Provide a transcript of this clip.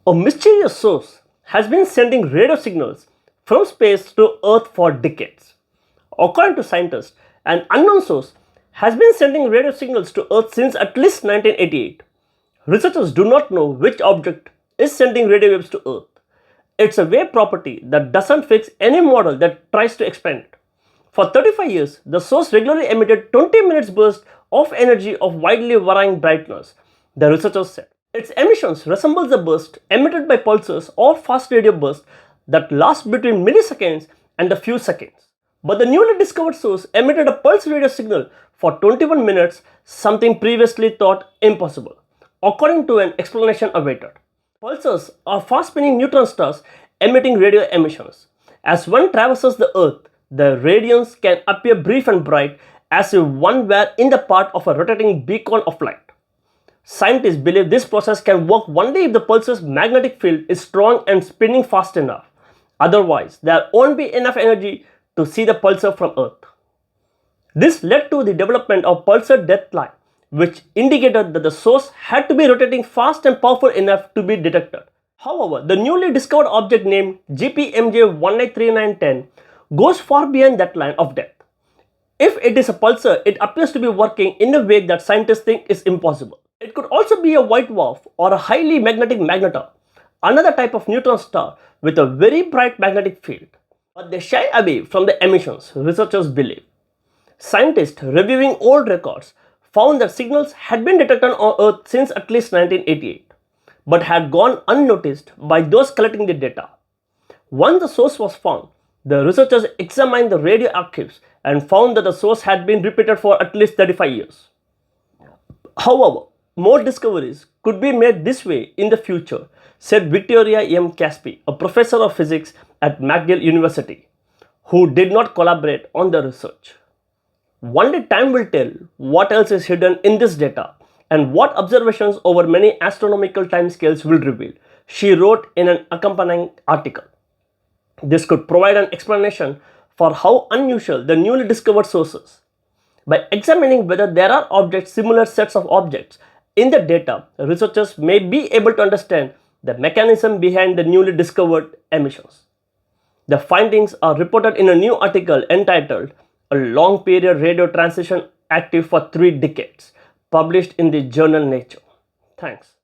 A mysterious source has been sending radio signals from space to Earth for decades. According to scientists, an unknown source has been sending radio signals to Earth since at least 1988. Researchers do not know which object is sending radio waves to Earth. It's a wave property that doesn't fix any model that tries to explain it. For 35 years, the source regularly emitted 20 minutes bursts of energy of widely varying brightness, the researchers said. Its emissions resemble the burst emitted by pulsars or fast radio bursts that last between milliseconds and a few seconds. But the newly discovered source emitted a pulse radio signal for 21 minutes, something previously thought impossible, according to an explanation awaited. Pulsars are fast-spinning neutron stars emitting radio emissions. As one traverses the Earth, the radiance can appear brief and bright as if one were in the path of a rotating beacon of light. Scientists believe this process can work only if the pulsar's magnetic field is strong and spinning fast enough. Otherwise, there won't be enough energy to see the pulsar from Earth. This led to the development of pulsar death line, which indicated that the source had to be rotating fast and powerful enough to be detected. However, the newly discovered object named GPMJ183910 goes far beyond that line of death. If it is a pulsar, it appears to be working in a way that scientists think is impossible. It could also be a white dwarf or a highly magnetic magnetar, another type of neutron star with a very bright magnetic field. But they shy away from the emissions, researchers believe. Scientists reviewing old records found that signals had been detected on Earth since at least 1988, but had gone unnoticed by those collecting the data. Once the source was found, the researchers examined the radio archives and found that the source had been repeated for at least 35 years. However, more discoveries could be made this way in the future, said Victoria M. Caspi, a professor of physics at McGill University, who did not collaborate on the research. Only time will tell what else is hidden in this data and what observations over many astronomical timescales will reveal, she wrote in an accompanying article. This could provide an explanation for how unusual the newly discovered source is. By examining whether there are objects, similar sets of objects in the data, researchers may be able to understand the mechanism behind the newly discovered emissions. The findings are reported in a new article entitled "A Long Period Radio Transition Active for 3 Decades," published in the journal Nature. Thanks.